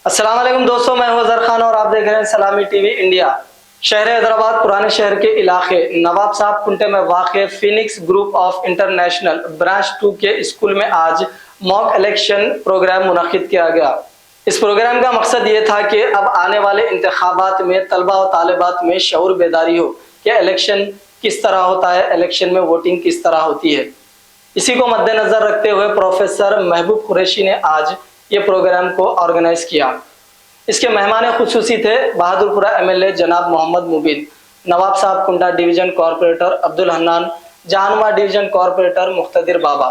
अस्सलाम वालेकुम दोस्तों, मैं हूं अजहर खान और आप देख रहे हैं सलामी टीवी इंडिया। शहर हैदराबाद पुराने शहर के इलाके नवाब साहब कुंटे में वाक़ Phoenix group of international branch 2 के स्कूल में आज मॉक इलेक्शन प्रोग्राम मुनक्किद किया गया। इस प्रोग्राम का मकसद ये था कि अब आने वाले इंतखाबात में तलबा और तालिबात में शऊर बेदारी हो कि इलेक्शन किस तरह होता है, इलेक्शन में वोटिंग किस तरह होती है। इसी को मद्देनजर रखते हुए प्रोफेसर महबूब कुरैशी ने आज ये प्रोग्राम को ऑर्गेनाइज किया। इसके मेहमान खुसूसी थे बहादुरपुरा एमएलए जनाब Mohammad Mubeen, Nawab Saheb Kunta division corporator Abdul Hannan, Jahanuma division corporator Muqtadir Baba.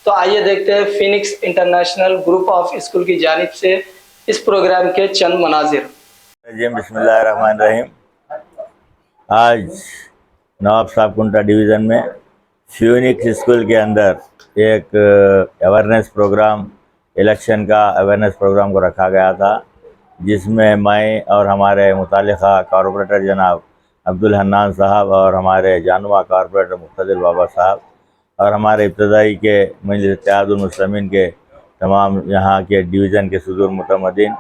तो आइए देखते हैं Phoenix International Group of School की जानिब से इस प्रोग्राम के चंद मनाजिर। बिस्मिल्लाहिर्रहमानिर्रहीम। आज नवाब साहब कुंटा डिवीज़न में फिनिक्स स्कूल के अंदर एक अवेयरनेस प्रोग्राम, इलेक्शन का अवेयरनेस प्रोग्राम को रखा गया था, जिसमें मैं और हमारे मुतालिका कॉरपोरेटर जनाब अब्दुल हन्नान साहब और हमारे जानुमा कॉरपोरेटर मुख्तदिर बाबा साहब और हमारे इब्तदाई के मजलिस इत्तेहादुल मुस्लिमीन के तमाम यहाँ के डिवीज़न के सदूर मुतमदीन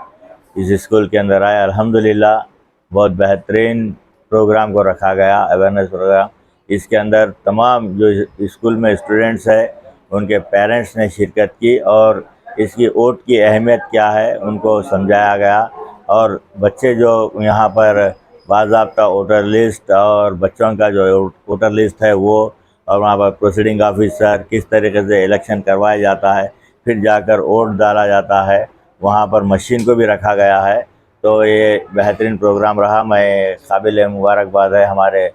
इस स्कूल के अंदर आए। अल्हम्दुलिल्लाह बहुत बेहतरीन प्रोग्राम को रखा गया, अवेयरनेस प्रोग्राम। इसके अंदर तमाम जो स्कूल में स्टूडेंट्स हैं उनके पेरेंट्स ने शिरकत की और इसकी वोट की अहमियत क्या है उनको समझाया गया। और बच्चे जो यहाँ पर बाज़ाब्ता वोटर लिस्ट और बच्चों का जो वोटर लिस्ट है वो, और वहाँ पर प्रोसीडिंग ऑफिसर किस तरीके से इलेक्शन करवाया जाता है, फिर जाकर वोट डाला जाता है, वहाँ पर मशीन को भी रखा गया है। तो ये बेहतरीन प्रोग्राम रहा। मैं काबिल मुबारकबाद है हमारे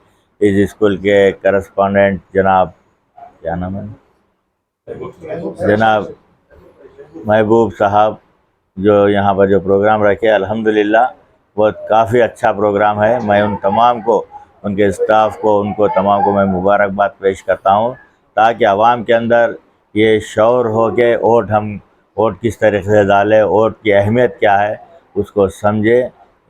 इस स्कूल के करस्पॉन्डेंट जनाब, क्या नाम है, जनाब महबूब साहब, जो यहाँ पर जो प्रोग्राम रखे। अल्हम्दुलिल्लाह वो काफ़ी अच्छा प्रोग्राम है। मैं उन तमाम को, उनके स्टाफ को, उनको तमाम को मैं मुबारकबाद पेश करता हूँ, ताकि आवाम के अंदर ये शौर हो के वोट किस तरीके से डालें, वोट की अहमियत क्या है उसको समझे।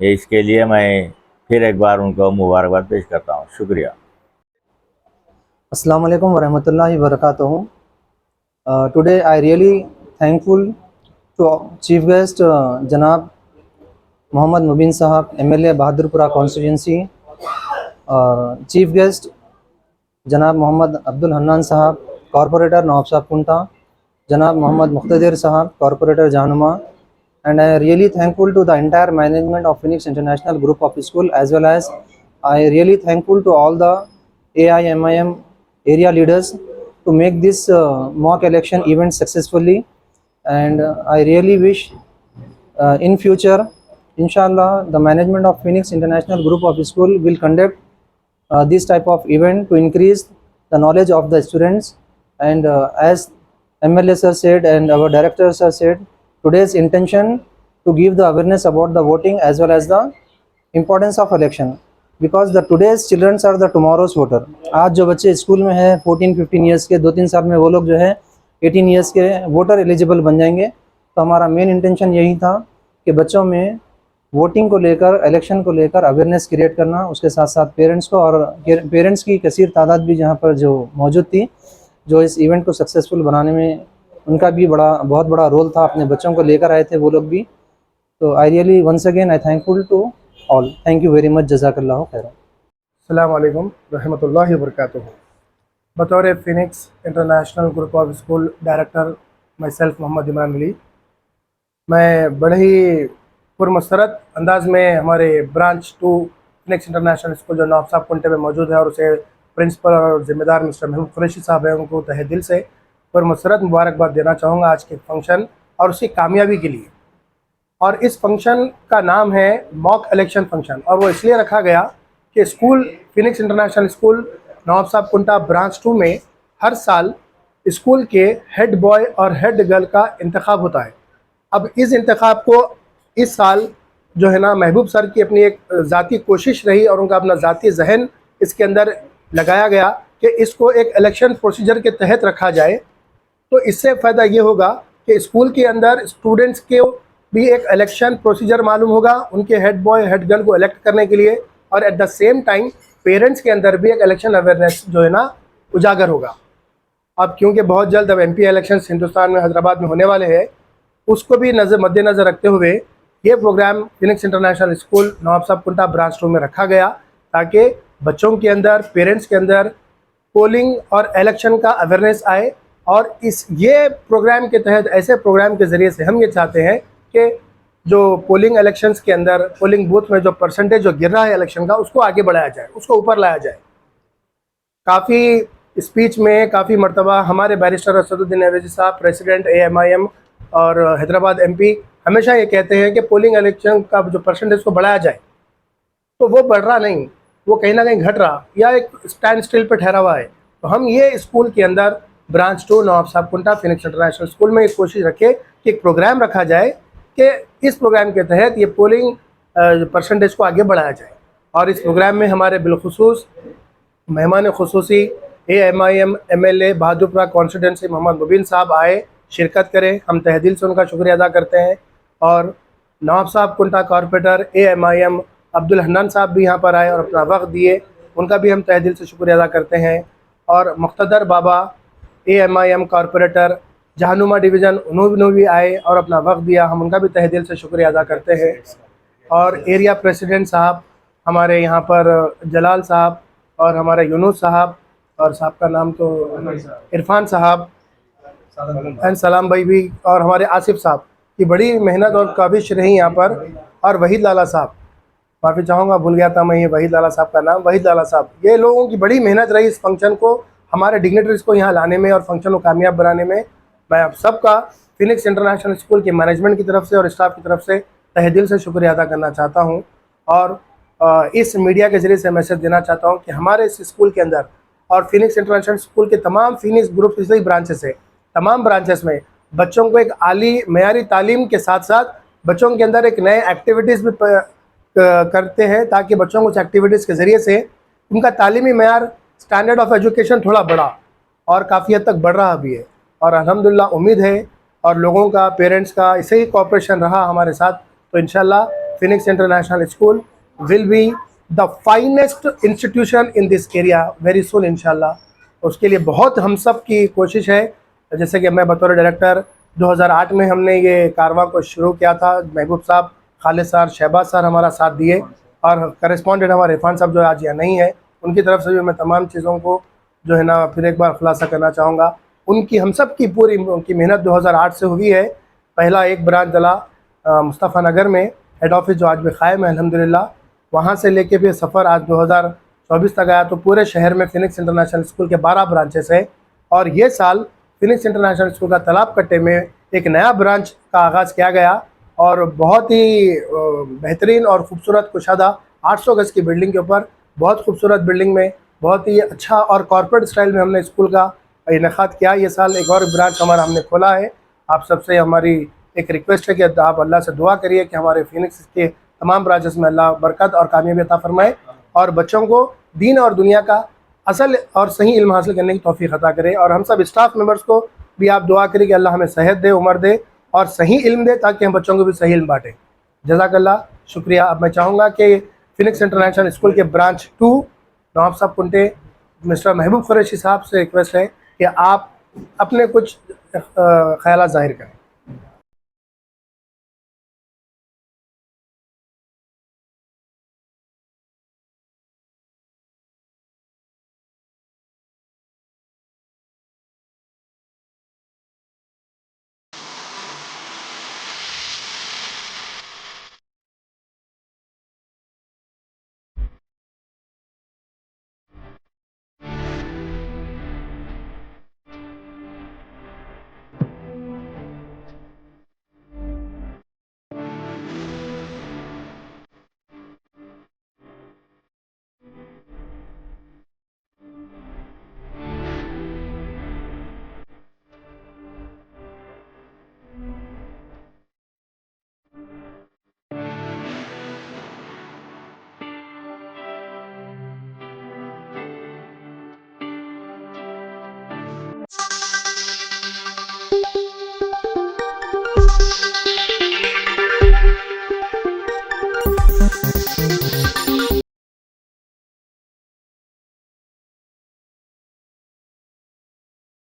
इसके लिए मैं फिर एक बार उनको मुबारकबाद पेश करता हूँ। शुक्रिया। Assalamu alaikum warahmatullahi wabarakatuh. Today I really thankful to Chief Guest Janab Mohammad Mubin Sahab, MLA Bahadurpura constituency, Chief Guest Janab Mohammad Abdul Hannan Sahab, Corporator Nawab Sahab Kunta, Janab Mohammad Muqtadir Sahab, Corporator Januma, and I really thankful to the entire management of Phoenix International Group of School, as well as I really thankful to all the AIMIM area leaders to make this mock election event successfully. And I really wish in future, inshallah, the management of Phoenix International Group of School will conduct this type of event to increase the knowledge of the students. And as MLA sir said and our director sir said, today's intention to give the awareness about the voting as well as the importance of election, because the today's children are the tomorrow's voter. आज जो बच्चे school में हैं 14-15 years के, 2-3 साल में वो लोग जो है 18 ईयर्स के वोटर एलिजिबल बन जाएंगे। तो हमारा मेन इंटेंशन यही था कि बच्चों में वोटिंग को लेकर, इलेक्शन को लेकर अवेयरनेस क्रिएट करना, उसके साथ साथ पेरेंट्स को, और पेरेंट्स की कसीर तादाद भी जहाँ पर जो मौजूद थी, जो इस इवेंट को सक्सेसफुल बनाने में उनका भी बहुत बड़ा रोल था, अपने बच्चों को लेकर आए थे वो लोग भी। तो I really once again I thankful to all. Thank you very much, जज़ाकल्लाहु खैर। अस्सलाम वालेकुम रहमतुल्लाहि व बरकातुहू। बतौर Phoenix International Group of School director myself Mohammed Imran Ali, मैं बड़े ही पुरमसरत अंदाज में हमारे ब्रांच 2 फिनिक्स इंटरनेशनल स्कूल जो नवाब साहब कुंटे में मौजूद है और उसे प्रिंसिपल और ज़िम्मेदार मिस्टर महबूब कुरैशी साहब हैं, उनको तहे दिल से पुरमसरत मुबारकबाद देना चाहूँगा आज के फंक्शन और उसकी कामयाबी के लिए। और इस फंक्शन का नाम है मॉक इलेक्शन फंक्शन, और वो इसलिए रखा गया कि स्कूल फिनिक्स इंटरनेशनल स्कूल नवाब साहब कुंटा ब्रांच 2 में हर साल स्कूल के हेड बॉय और हेड गर्ल का इंतखाब होता है। अब इस इंतखाब को इस साल जो है ना, महबूब सर की अपनी एक ज़ाती कोशिश रही और उनका अपना ज़ाती जहन इसके अंदर लगाया गया कि इसको एक इलेक्शन प्रोसीजर के तहत रखा जाए। तो इससे फ़ायदा ये होगा कि स्कूल के अंदर स्टूडेंट्स के भी एक इलेक्शन प्रोसीजर मालूम होगा उनके हेड बॉय हेड गर्ल को इलेक्ट करने के लिए, और at the same time parents के अंदर भी एक इलेक्शन अवेयरनेस जो है ना उजागर होगा। अब क्योंकि बहुत जल्द अब MP इलेक्शन हिंदुस्तान में हैदराबाद में होने वाले हैं, उसको भी मद्देनज़र रखते हुए ये प्रोग्राम फिनिक्स इंटरनेशनल स्कूल नवाब साहब कुंटा ब्रांच 2 में रखा गया ताकि बच्चों के अंदर, पेरेंट्स के अंदर पोलिंग और इलेक्शन का अवेयरनेस आए। और ये प्रोग्राम के तहत, ऐसे प्रोग्राम के ज़रिए से हम ये चाहते हैं कि जो पोलिंग इलेक्शंस के अंदर, पोलिंग बूथ में जो परसेंटेज जो गिर रहा है इलेक्शन का, उसको आगे बढ़ाया जाए, उसको ऊपर लाया जाए। काफ़ी स्पीच में काफ़ी मरतबा हमारे बैरिस्टर असदुद्दीन अवैसी साहब, प्रेसिडेंट AMIM और हैदराबाद MP, हमेशा ये कहते हैं कि पोलिंग इलेक्शन का जो परसेंटेज को बढ़ाया जाए, तो वो बढ़ रहा नहीं, वो कहीं ना कहीं घट रहा या एक स्टैंड स्टिल पे ठहरा हुआ है। तो हम ये स्कूल के अंदर ब्रांच 2 नवाब साहब कुंटा फिनिक्स इंटरनेशनल स्कूल में एक कोशिश रखें कि एक प्रोग्राम रखा जाए कि इस प्रोग्राम के तहत ये पोलिंग परसेंटेज को आगे बढ़ाया जाए। और इस प्रोग्राम में हमारे बिलखुसूस मेहमान खुसूसी AMIM MLA Bahadurpura constituency Mohammed Mubeen Saheb आए, शिरकत करें। हम तहे दिल से उनका शुक्रिया अदा करते हैं। और नवाब साहब कुंटा कॉरपोरेटर AMIM अब्दुल हन्नान साहब भी यहाँ पर आए और अपना वक्त दिए, उनका भी हम तहे दिल से शुक्रिया अदा करते हैं। और मुख्तदर बाबा AMIM कॉरपोरेटर जहानुमा डिवीज़न, उन्होंने भी आए और अपना वक्त दिया, हम उनका भी तहे दिल से शुक्रिया अदा करते हैं। और एरिया प्रेसिडेंट साहब हमारे यहाँ पर जलाल साहब और हमारे यूनुस साहब, और साहब का नाम तो इरफान साहब एंड सलाम भाई भी, और हमारे आसिफ साहब की बड़ी मेहनत और काविश रही यहाँ पर। और वहीद लाला साहब, माफ़ी चाहूँगा भूल गया था मैं ये वहीद लाला साहब का नाम, वहीद लाला साहब, ये लोगों की बड़ी मेहनत रही इस फंक्शन को, हमारे डिग्नेटरीज़ को यहाँ लाने में और फंक्शन को कामयाब बनाने में। मैं आप सबका फिनिक्स इंटरनेशनल स्कूल के मैनेजमेंट की तरफ से और स्टाफ की तरफ से तहे दिल से शुक्रिया अदा करना चाहता हूँ। और इस मीडिया के ज़रिए से मैसेज देना चाहता हूँ कि हमारे इस स्कूल के अंदर और फिनिक्स इंटरनेशनल स्कूल के तमाम फिनिक्स ग्रुप की ब्रांचेस है, तमाम ब्रांचेस में बच्चों को एक आली मयारी तालीम के साथ साथ बच्चों के अंदर एक नए एक्टिविटीज़ भी करते हैं, ताकि बच्चों को उस एक्टिविटीज़ के ज़रिए से उनका तालीमी मयार, स्टैंडर्ड ऑफ एजुकेशन थोड़ा बढ़ा और काफ़ी हद तक बढ़ रहा भी है। और अल्हम्दुलिल्लाह उम्मीद है और लोगों का, पेरेंट्स का ऐसे ही कोऑपरेशन रहा हमारे साथ, तो इंशाल्लाह Phoenix international school will be the finest institution in this area very soon इंशाल्लाह। उसके लिए बहुत हम सब की कोशिश है। जैसे कि मैं बतौर डायरेक्टर 2008 में हमने ये कारवां को शुरू किया था, महबूब साहब, खालिद सर, शहबाज सर हमारा साथ दिए, और करेस्पॉन्डेंट हमारे इरफान साहब जो आज यहाँ नहीं है, उनकी तरफ से भी मैं तमाम चीज़ों को जो है ना फिर एक बार खुलासा करना चाहूँगा। उनकी, हम सब की पूरी उनकी मेहनत 2008 से हुई है। पहला एक ब्रांच डला मुस्तफ़ा नगर में, हेड ऑफिस जो आज भी कायम है अल्हम्दुलिल्लाह, वहाँ से लेके फिर सफ़र आज 2024 तक आया। तो पूरे शहर में फिनिक्स इंटरनेशनल स्कूल के 12 ब्रांचेस हैं। और ये साल फिनिक्स इंटरनेशनल स्कूल का तालाब कट्टे में एक नया ब्रांच का आगाज़ किया गया, और बहुत ही बेहतरीन और ख़ूबसूरत कुशादा 800 गज़ की बिल्डिंग के ऊपर, बहुत खूबसूरत बिल्डिंग में, बहुत ही अच्छा और कॉर्पोरेट स्टाइल में हमने स्कूल का इनेकाद किया। ये साल एक और ब्रांच हमारा हमने खोला है। आप सबसे हमारी एक रिक्वेस्ट है कि आप अल्लाह से दुआ करिए कि हमारे फिनिक्स के तमाम ब्रांचेस में अल्लाह बरकत और कामयाबी अता फरमाए, और बच्चों को दीन और दुनिया का असल और सही इल्म हासिल करने की तौफीक अता करे। और हम सब स्टाफ मेंबर्स को भी आप दुआ करिए कि अल्लाह हमें सेहत दे, उम्र दे और सही इल्म दे, ताकि हम बच्चों को भी सही इल्म बाँटें। जज़ाकल्लाह, शुक्रिया। अब मैं चाहूँगा कि फिनिक्स इंटरनेशनल स्कूल के ब्रांच 2 नवाब साहब कुंटे मिस्टर महबूब कुरैशी साहब से रिक्वेस्ट है कि आप अपने कुछ ख्यालात ज़ाहिर करें।